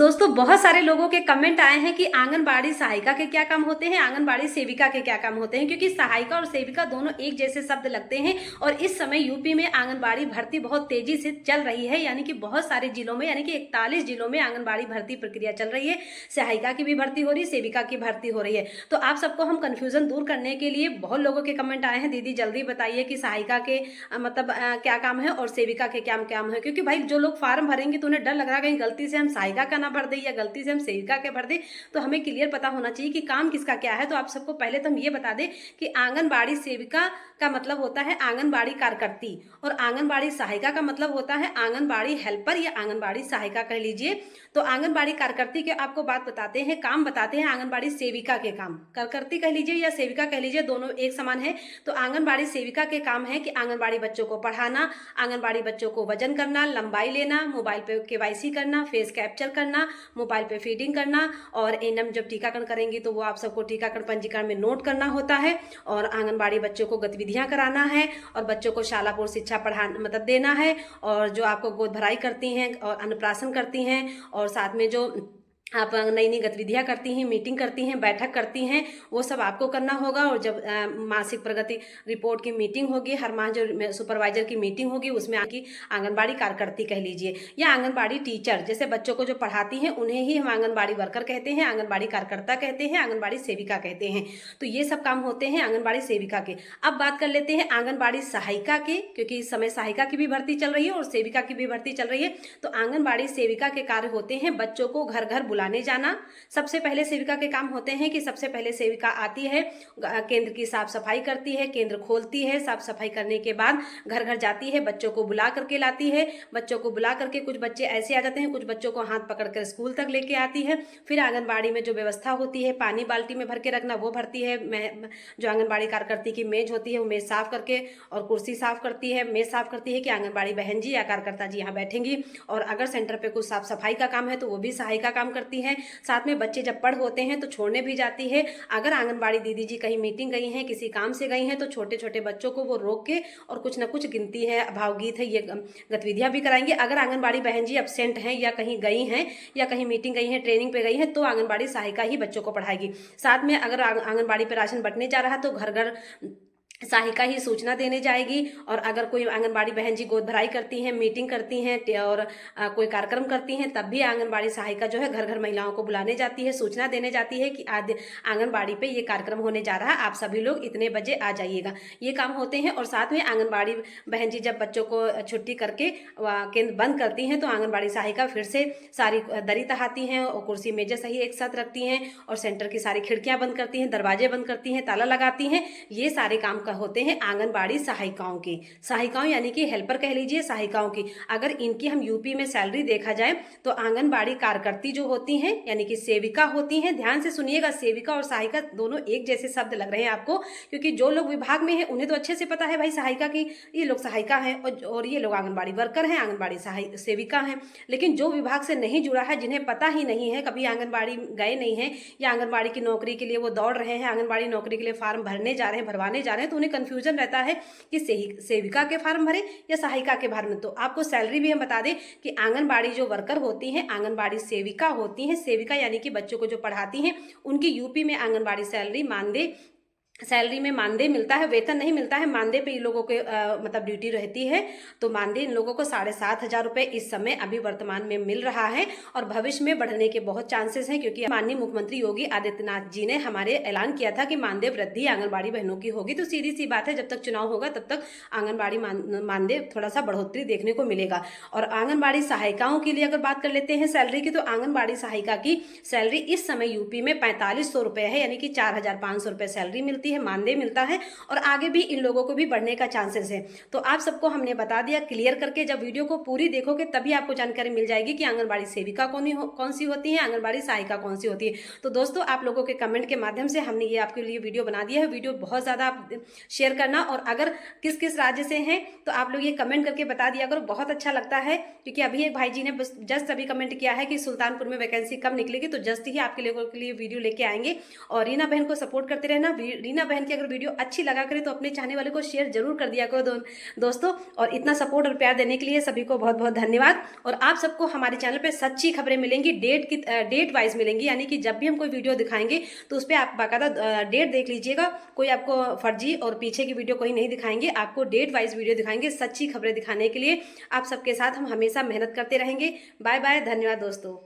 दोस्तों बहुत सारे लोगों के कमेंट आए हैं कि आंगनबाड़ी सहायिका के क्या काम होते हैं, आंगनबाड़ी सेविका के क्या काम होते हैं, क्योंकि सहायिका और सेविका दोनों एक जैसे शब्द लगते हैं। और इस समय यूपी में आंगनबाड़ी भर्ती बहुत तेजी से चल रही है, यानी कि बहुत सारे जिलों में, यानी कि 41 जिलों में आंगनबाड़ी भर्ती प्रक्रिया चल रही है। सहायिका की भी भर्ती हो रही है, सेविका की भर्ती हो रही है। तो आप सबको हम कंफ्यूजन दूर करने के लिए बहुत लोगों के कमेंट आए हैं, दीदी जल्दी बताइए कि सहायिका के मतलब क्या काम है और सेविका के क्या काम है। क्योंकि भाई जो लोग फॉर्म भरेंगे तो उन्हें डर लग रहा है कहीं गलती से हम सहायिका का ना भर दें या गलती से हम सेविका के भर दें। तो हमें क्लियर पता होना चाहिए कि काम किसका क्या है। तो आप सबको पहले तो हम ये बता दें कि आंगनबाड़ी सेविका का मतलब होता है आंगनबाड़ी कार्यकर्ती, और आंगनबाड़ी सहायिका का मतलब होता है आंगनबाड़ी हेल्पर या आंगनबाड़ी सहायिका कह लीजिए। तो आंगनबाड़ी कार्यकर्ती के आपको बात बताते हैं, काम बताते हैं आंगनबाड़ी सेविका के काम। कार्यकर्ती कह लीजिए या सेविका कह लीजिए, दोनों एक समान है। तो आंगनबाड़ी सेविका के काम है कि आंगनबाड़ी बच्चों को पढ़ाना, आंगनबाड़ी बच्चों को वजन करना, लंबाई लेना, मोबाइल पे केवाईसी करना, फेस कैप्चर करना, मोबाइल पे फीडिंग करना, और एएनएम जब टीकाकरण करेंगी तो वो आप सबको टीकाकरण पंजीकरण में नोट करना होता है। और आंगनबाड़ी बच्चों को गतिविधियां कराना है, और बच्चों को शालापूर्व शिक्षा पढ़ा मतलब देना है, और जो आपको गोद भराई करती हैं और अन्नप्राशन करती हैं, और साथ में जो आप नई नई गतिविधियां करती हैं, मीटिंग करती हैं, बैठक करती हैं, वो सब आपको करना होगा। और जब मासिक प्रगति रिपोर्ट की मीटिंग होगी, हर माह जो सुपरवाइजर की मीटिंग होगी उसमें आपकी आंगनबाड़ी कार्यकर्ती कह लीजिए या आंगनबाड़ी टीचर, जैसे बच्चों को जो पढ़ाती हैं उन्हें ही हम आंगनबाड़ी वर्कर कहते हैं, आंगनबाड़ी कार्यकर्ता कहते हैं, आंगनबाड़ी सेविका कहते हैं। तो ये सब काम होते हैं आंगनबाड़ी सेविका के। अब बात कर लेते हैं आंगनबाड़ी सहायिका के, क्योंकि इस समय सहायिका की भी भर्ती चल रही है और सेविका की भी भर्ती चल रही है। तो आंगनबाड़ी सेविका के कार्य होते हैं बच्चों को घर घर बुलाने जाना। सबसे पहले सेविका के काम होते हैं कि सबसे पहले सेविका आती है, केंद्र की साफ सफाई करती है, केंद्र खोलती है, साफ सफाई करने के बाद घर घर जाती है, बच्चों को बुला करके लाती है। बच्चों को बुला करके कुछ बच्चे ऐसे आ जाते हैं, कुछ बच्चों को हाथ पकड़ कर स्कूल तक लेके आती है। फिर आंगनबाड़ी में जो व्यवस्था होती है, पानी बाल्टी में भर के रखना, वो भरती है। जो आंगनबाड़ी कार्यकर्ती की मेज होती है वो मेज साफ करके और कुर्सी साफ करती है, मेज साफ करती है कि आंगनबाड़ी बहन जी या कार्यकर्ता जी यहाँ बैठेंगी। और अगर सेंटर पे कुछ साफ सफाई का काम है तो वो भी सहायिका काम करती है। साथ में बच्चे जब पढ़ होते हैं तो छोड़ने भी जाती है। अगर आंगनबाड़ी दीदी जी कहीं मीटिंग गई हैं, किसी काम से गई हैं, तो छोटे छोटे बच्चों को वो रोक के और कुछ ना कुछ गिनती है, भावगीत है, ये गतिविधियां भी कराएंगे। अगर आंगनबाड़ी बहन जी एब्सेंट हैं या कहीं गई हैं या कहीं मीटिंग गई हैं, ट्रेनिंग पे गई हैं, तो आंगनबाड़ी सहायिका ही बच्चों को पढ़ाएगी। साथ में अगर आंगनबाड़ी पे राशन बंटने जा रहा है तो घर घर सहायिका ही सूचना देने जाएगी। और अगर कोई आंगनबाड़ी बहन जी गोद भराई करती हैं, मीटिंग करती हैं और कोई कार्यक्रम करती हैं, तब भी आंगनबाड़ी सहायिका जो है घर घर महिलाओं को बुलाने जाती है, सूचना देने जाती है कि आज आंगनबाड़ी पे ये कार्यक्रम होने जा रहा है, आप सभी लोग इतने बजे आ जाइएगा। ये काम होते हैं। और साथ में आंगनबाड़ी बहन जी जब बच्चों को छुट्टी करके केंद्र बंद करती हैं तो आंगनबाड़ी सहायिका फिर से सारी दरी तहाती हैं और कुर्सी मेजें सही एक साथ रखती हैं, और सेंटर की सारी खिड़कियां बंद करती हैं, दरवाजे बंद करती हैं, ताला लगाती हैं। ये सारे काम होते हैं आंगनबाड़ी सहायिकाओं के। सहायिकाओं यानी कि हेल्पर कह लीजिए, सहायिकाओं की। अगर इनकी हम यूपी में सैलरी देखा जाए तो आंगनबाड़ी कार्यकर्ती जो होती हैं यानी कि सेविका होती हैं, ध्यान से सुनिएगा, सेविका और सहायिका दोनों एक जैसे शब्द लग रहे हैं आपको, क्योंकि जो लोग विभाग में हैं उन्हें तो अच्छे से पता है भाई सहायिका की, ये लोग सहायिका हैं और ये लोग आंगनबाड़ी वर्कर हैं, आंगनबाड़ी सेविका हैं। लेकिन जो विभाग से नहीं जुड़ा है, जिन्हें पता ही नहीं है, कभी आंगनबाड़ी गए नहीं है या आंगनबाड़ी की नौकरी के लिए वो दौड़ रहे हैं, आंगनबाड़ी नौकरी के लिए फॉर्म भरने जा रहे हैं, भरवाने जा रहे हैं, तो उन्हें कंफ्यूजन रहता है कि सेविका के फॉर्म भरे या सहायिका के फॉर्म। तो आपको सैलरी भी हम बता दें कि आंगनबाड़ी जो वर्कर होती हैं, आंगनबाड़ी सेविका होती हैं, सेविका यानी कि बच्चों को जो पढ़ाती हैं, उनकी यूपी में आंगनबाड़ी सैलरी में मानदेय मिलता है, वेतन नहीं मिलता है। मानदेय पे इन लोगों के मतलब ड्यूटी रहती है। तो मानदेय इन लोगों को 7,500 रुपये इस समय अभी वर्तमान में मिल रहा है, और भविष्य में बढ़ने के बहुत चांसेस हैं, क्योंकि माननीय मुख्यमंत्री योगी आदित्यनाथ जी ने हमारे ऐलान किया था कि मानदेय वृद्धि आंगनबाड़ी बहनों की होगी। तो सीधी सी बात है, जब तक चुनाव होगा तब तक आंगनबाड़ी मानदेय थोड़ा सा बढ़ोतरी देखने को मिलेगा। और आंगनबाड़ी सहायिकाओं के लिए अगर बात कर लेते हैं सैलरी की, तो आंगनबाड़ी सहायिका की सैलरी इस समय यूपी में 4500 रुपये है, यानी कि 4,500 रुपये सैलरी मिलती है, मानदेय मिलता है। और आगे भी इन लोगों को भी बढ़ने का चांसेस है। तो आप सबको हमने बता दिया क्लियर करके। जब वीडियो को पूरी देखोगे तभी आपको जानकारी मिल जाएगी कि आंगनबाड़ी सेविका कौन सी होती है, आंगनबाड़ी सहायिका कौन सी होती है। तो दोस्तों, आप लोगों के कमेंट के माध्यम से हमने ये आपके लिए वीडियो बना दिया है। वीडियो बहुत ज्यादा आप शेयर करना, और अगर किस किस राज्य से हैं तो आप लोग ये कमेंट करके बता दिया करो, बहुत अच्छा लगता है। क्योंकि अभी एक भाई जी ने जस्ट अभी कमेंट किया है कि सुल्तानपुर में वैकेंसी कब निकलेगी, तो जस्ट ही आपके लोगों के लिए वीडियो लेके आएंगे। और रीना बहन को सपोर्ट करते रहना। रीना मीना बहन की अगर वीडियो अच्छी लगा करे तो अपने चाहने वाले को शेयर जरूर कर दिया करो दोस्तों। और इतना सपोर्ट और प्यार देने के लिए सभी को बहुत बहुत धन्यवाद। और आप सबको हमारे चैनल पे सच्ची खबरें मिलेंगी, डेट वाइज मिलेंगी, यानी कि जब भी हम कोई वीडियो दिखाएंगे तो उस पर आप बाकायदा डेट देख लीजिएगा। कोई आपको फर्जी और पीछे की वीडियो कोई नहीं दिखाएंगे, आपको डेट वाइज वीडियो दिखाएंगे सच्ची खबरें दिखाने के लिए। आप सबके साथ हम हमेशा मेहनत करते रहेंगे। बाय बाय, धन्यवाद दोस्तों।